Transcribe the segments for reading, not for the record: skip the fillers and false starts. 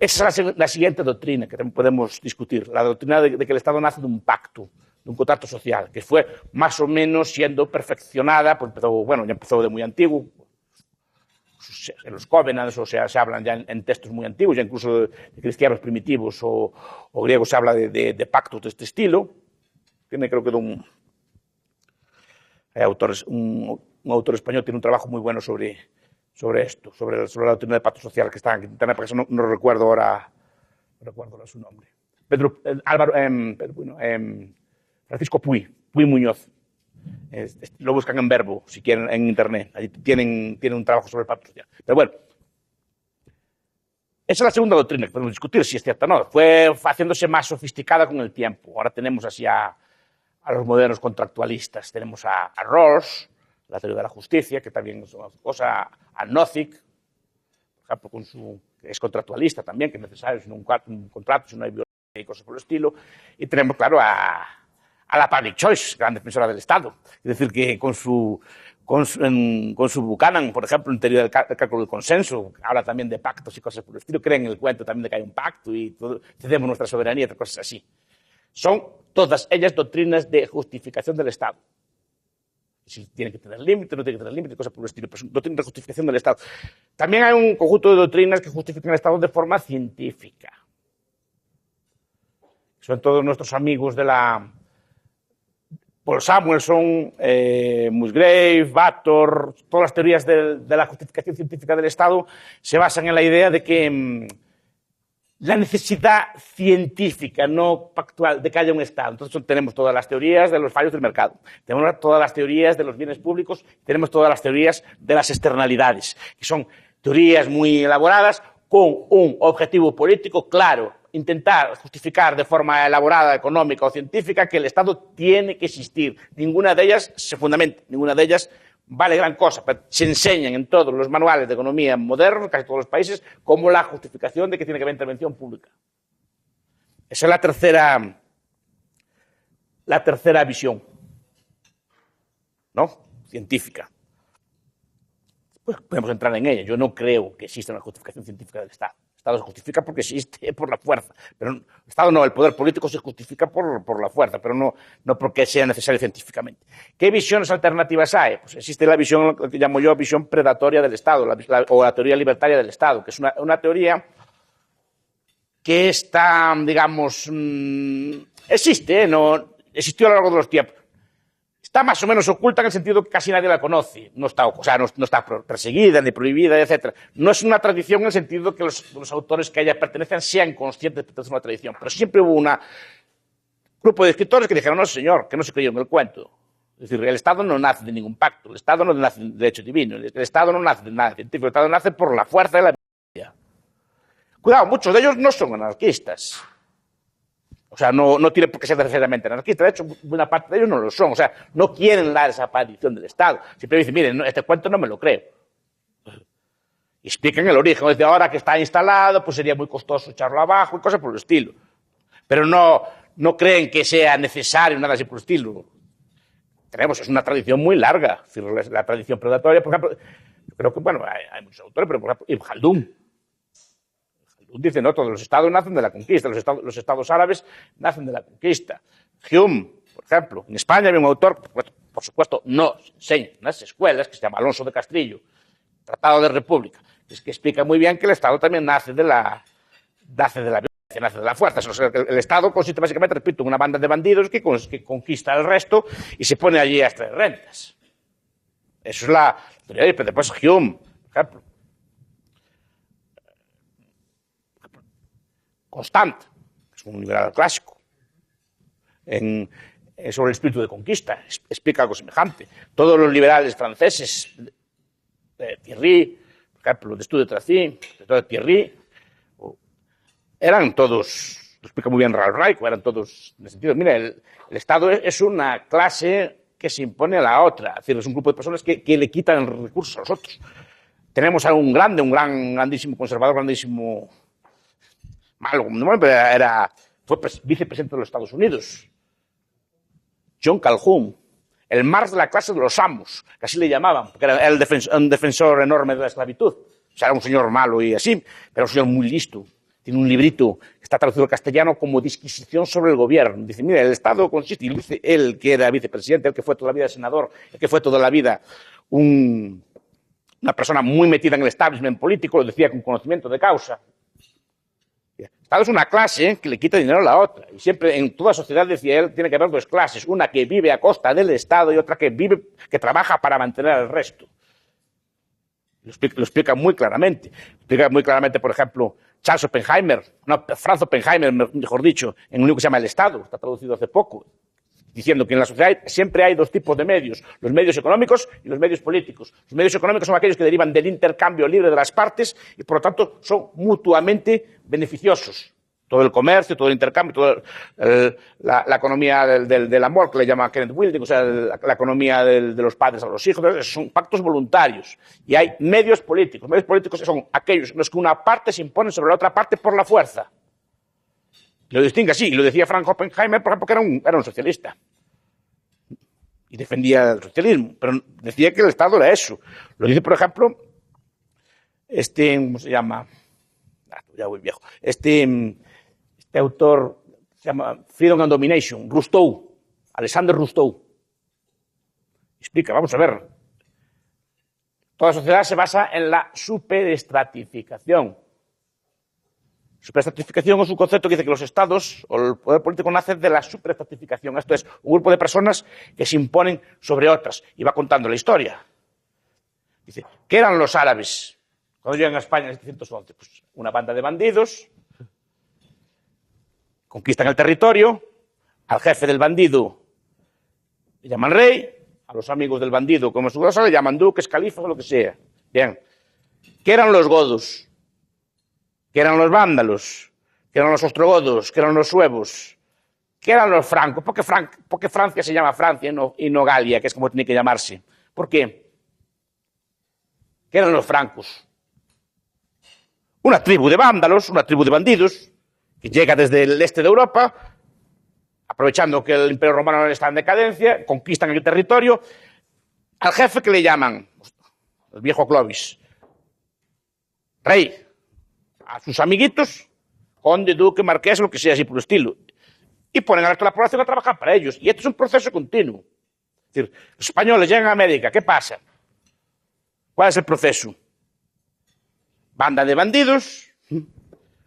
Esa es la siguiente doctrina que también podemos discutir, la doctrina de que el Estado nace de un pacto, de un contrato social, que fue más o menos siendo perfeccionada, pues ya empezó de muy antiguo, en los Covenants, o sea, se hablan ya en textos muy antiguos, ya incluso de cristianos primitivos o griegos se habla de pactos de este estilo. Tiene, creo que un autor español tiene un trabajo muy bueno sobre esto, sobre la doctrina del pacto social que está en internet, porque eso no recuerdo ahora su nombre. Francisco Puy Muñoz. Lo buscan en Verbo, si quieren, en internet. Allí tienen un trabajo sobre el pacto social. Pero bueno, esa es la segunda doctrina que podemos discutir, si es cierta o no. Fue haciéndose más sofisticada con el tiempo. Ahora tenemos así a los modernos contractualistas. Tenemos a Rawls, la teoría de la justicia, que también es una cosa, a Nozick, por ejemplo, que es contractualista también, que es necesario, si no un contrato, si no hay violencia y cosas por el estilo. Y tenemos, claro, a la public choice, gran defensora del Estado. Es decir, que con su Buchanan, por ejemplo, en teoría del cálculo del consenso, habla también de pactos y cosas por el estilo, creen en el cuento también de que hay un pacto y cedemos nuestra soberanía y cosas así. Son todas ellas doctrinas de justificación del Estado. Si tiene que tener límite, no tiene que tener límite, cosas por el estilo, pero son doctrinas de justificación del Estado. También hay un conjunto de doctrinas que justifican el Estado de forma científica. Son todos nuestros amigos de Paul Samuelson, Musgrave, Bator, todas las teorías de la justificación científica del Estado se basan en la idea de que la necesidad científica, no pactual, de que haya un Estado. Entonces tenemos todas las teorías de los fallos del mercado, tenemos todas las teorías de los bienes públicos, tenemos todas las teorías de las externalidades, que son teorías muy elaboradas con un objetivo político claro, intentar justificar de forma elaborada, económica o científica que el Estado tiene que existir. Ninguna de ellas se fundamenta, ninguna de ellas vale gran cosa, pero se enseñan en todos los manuales de economía modernos, casi todos los países, como la justificación de que tiene que haber intervención pública. Esa es la tercera visión, ¿no? Científica. Pues podemos entrar en ella. Yo no creo que exista una justificación científica del Estado. El Estado se justifica porque existe por la fuerza. Pero el Estado no, el poder político se justifica por la fuerza, pero no porque sea necesario científicamente. ¿Qué visiones alternativas hay? Pues existe la visión, lo que llamo yo, visión predatoria del Estado, o la teoría libertaria del Estado, que es una teoría que está, digamos, existe, no existió a lo largo de los tiempos. Está más o menos oculta en el sentido que casi nadie la conoce. No está perseguida ni prohibida, etc. No es una tradición en el sentido que los autores que a ella pertenecen sean conscientes de que es una tradición. Pero siempre hubo un grupo de escritores que dijeron, no, señor, que no se creyeron el cuento. Es decir, el Estado no nace de ningún pacto. El Estado no nace de derecho divino. El Estado no nace de nada científico. El Estado nace por la fuerza de la vida. Cuidado, muchos de ellos no son anarquistas. O sea, no tiene por qué ser necesariamente anarquista. De hecho, una parte de ellos no lo son. O sea, no quieren la desaparición del Estado. Siempre dicen, miren, este cuento no me lo creo. Y explican el origen. Desde ahora que está instalado, pues sería muy costoso echarlo abajo y cosas por el estilo. Pero no creen que sea necesario nada así por el estilo. Es una tradición muy larga. Es decir, la tradición predatoria, por ejemplo, yo creo que, bueno, hay muchos autores, pero por ejemplo, Ibn Khaldun. Dice, no, todos los estados nacen de la conquista, los estados árabes nacen de la conquista. Hume, por ejemplo, en España había un autor, por supuesto, no enseña en las escuelas, que se llama Alonso de Castrillo, Tratado de República, que explica muy bien que el Estado también nace de la violencia, nace de la fuerza. El Estado consiste básicamente, repito, en una banda de bandidos que conquista el resto y se pone allí a extraer rentas. Eso es la teoría. Pero después Hume, por ejemplo, Constant, que es un liberal clásico, sobre el espíritu de conquista, explica algo semejante. Todos los liberales franceses, Thierry, por ejemplo, de Estudio de Tracy, de Thierry, eran todos, lo explica muy bien Ralph Raico, eran todos en el sentido, mira, el Estado es una clase que se impone a la otra, es decir, es un grupo de personas que le quitan recursos a los otros. Tenemos a un grandísimo conservador, grandísimo malo, fue vicepresidente de los Estados Unidos, John Calhoun, el Marx de la clase de los amos, que así le llamaban, porque era un defensor enorme de la esclavitud. O sea, era un señor malo y así, pero un señor muy listo. Tiene un librito que está traducido al castellano como Disquisición sobre el gobierno. Dice, mira, el Estado consiste, y lo dice él que era vicepresidente, él que fue toda la vida senador, el que fue toda la vida una persona muy metida en el establishment político, lo decía con conocimiento de causa. El Estado es una clase que le quita dinero a la otra. Y siempre, en toda sociedad, decía él, tiene que haber dos clases. Una que vive a costa del Estado y otra que trabaja para mantener al resto. Lo explica muy claramente. Explica muy claramente, por ejemplo, Franz Oppenheimer, mejor dicho, en un libro que se llama El Estado, está traducido hace poco, diciendo que en la sociedad siempre hay dos tipos de medios, los medios económicos y los medios políticos. Los medios económicos son aquellos que derivan del intercambio libre de las partes y, por lo tanto, son mutuamente beneficiosos. Todo el comercio, todo el intercambio, toda la economía del amor, que le llama Kenneth Wilding, o sea, la economía de los padres a los hijos, son pactos voluntarios. Y hay medios políticos. Medios políticos son aquellos en los que una parte se impone sobre la otra parte por la fuerza. Lo distingue así, y lo decía Franz Oppenheimer, por ejemplo, que era un socialista. Y defendía el socialismo, pero decía que el Estado era eso. Lo dice, por ejemplo, ¿cómo se llama? Ya voy viejo. Este autor se llama Freedom and Domination, Rousseau, Alexander Rousseau. Explica, vamos a ver. Toda sociedad se basa en la superestratificación. Superestratificación es un concepto que dice que los estados o el poder político nace de la superestratificación. Esto es, un grupo de personas que se imponen sobre otras. Y va contando la historia. Dice, ¿qué eran los árabes cuando llegan a España en 1711? Pues una banda de bandidos. Conquistan el territorio, al jefe del bandido le llaman rey, a los amigos del bandido, como su cosa, le llaman duques, califas o lo que sea. Bien. ¿Qué eran los godos? ¿Qué eran los vándalos? ¿Qué eran los ostrogodos? ¿Qué eran los suevos? ¿Qué eran los francos? ¿Por qué Francia se llama Francia y no Galia, que es como tiene que llamarse? ¿Por qué? ¿Qué eran los francos? Una tribu de vándalos, una tribu de bandidos, que llega desde el este de Europa, aprovechando que el Imperio Romano está en decadencia, conquistan el territorio, al jefe que le llaman, el viejo Clovis, rey, a sus amiguitos, conde, duque, marqués, lo que sea, así por el estilo, y ponen a la población a trabajar para ellos. Y esto es un proceso continuo. Es decir, los españoles llegan a América, ¿qué pasa? ¿Cuál es el proceso? Banda de bandidos,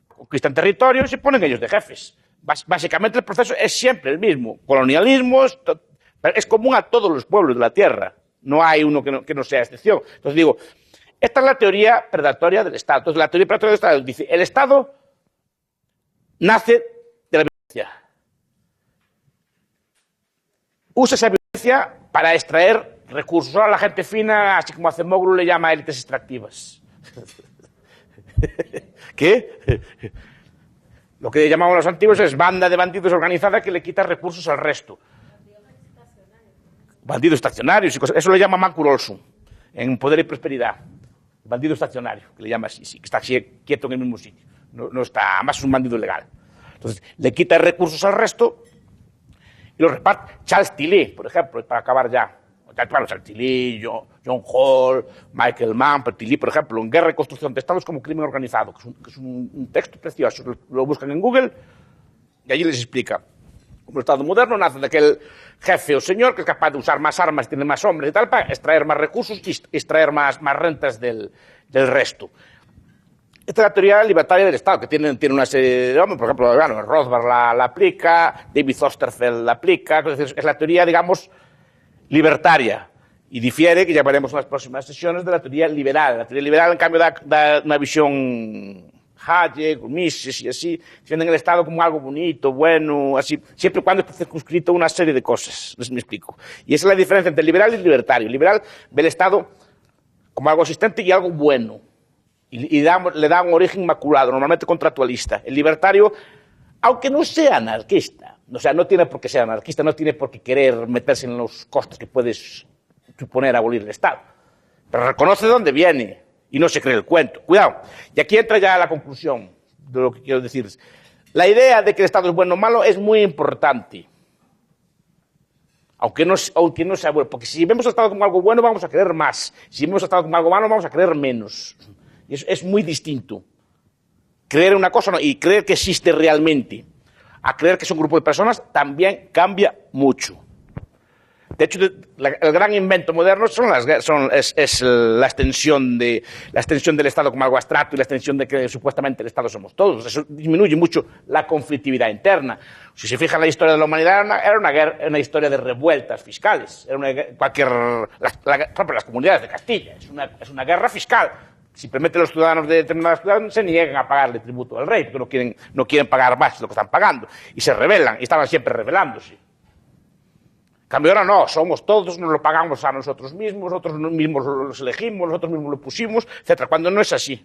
conquistan territorios y se ponen ellos de jefes. Básicamente el proceso es siempre el mismo. Colonialismo es común a todos los pueblos de la tierra. No hay uno que no sea excepción. Entonces digo, esta es la teoría predatoria del Estado. Entonces la teoría predatoria del Estado dice, el Estado nace de la violencia. Usa esa violencia para extraer recursos. Ahora la gente fina, así como Acemoglu le llama élites extractivas. ¿Qué? Lo que llamamos los antiguos es banda de bandidos organizada que le quita recursos al resto. Bandidos estacionarios y cosas. Eso lo llama Mancur Olson en Poder y Prosperidad. Bandido estacionario, que le llama así, sí, que está así quieto en el mismo sitio. No está, además es un bandido legal. Entonces, le quita recursos al resto y los reparte. Charles Tilly, por ejemplo, para acabar ya. Claro, Charles Tilly, John Hall, Michael Mann, pero Tilly, por ejemplo, en Guerra y Construcción de Estados como Crimen Organizado, que es un texto precioso. Lo buscan en Google y allí les explica cómo el Estado moderno nace de aquel jefe o señor que es capaz de usar más armas, tiene más hombres y tal, para extraer más recursos y extraer más rentas del resto. Esta es la teoría libertaria del Estado, que tiene una serie de hombres, por ejemplo, bueno, Rothbard la aplica, David Osterfeld la aplica, es la teoría, digamos, libertaria, y difiere, que ya veremos en las próximas sesiones, de la teoría liberal. La teoría liberal, en cambio, da una visión Hayek, Mises y así, siendo el Estado como algo bonito, bueno, así, siempre y cuando esté circunscrito a una serie de cosas, no sé si me explico. Y esa es la diferencia entre liberal y libertario. El liberal ve el Estado como algo existente y algo bueno, y le da un origen inmaculado, normalmente contractualista. El libertario, aunque no sea anarquista, o sea, no tiene por qué ser anarquista, no tiene por qué querer meterse en los costes que puedes suponer abolir el Estado, pero reconoce de dónde viene y no se cree el cuento. Cuidado, y aquí entra ya la conclusión de lo que quiero decir. La idea de que el Estado es bueno o malo es muy importante, aunque no sea bueno, porque si vemos el Estado como algo bueno vamos a querer más, si vemos el Estado como algo malo vamos a querer menos, y eso es muy distinto. creer en una cosa no, y creer que existe realmente, a creer que es un grupo de personas, también cambia mucho. De hecho, el gran invento moderno es la extensión del Estado como algo abstracto y la extensión de que supuestamente el Estado somos todos. Eso disminuye mucho la conflictividad interna. Si se fijan en la historia de la humanidad, era una historia de revueltas fiscales. Las comunidades de Castilla. Es una guerra fiscal. Simplemente los ciudadanos de determinadas ciudades se niegan a pagarle tributo al rey, porque no quieren pagar más de lo que están pagando. Y se rebelan, y estaban siempre rebelándose. En cambio, ahora no, somos todos, nos lo pagamos a nosotros mismos los elegimos, nosotros mismos lo pusimos, etcétera. Cuando no es así.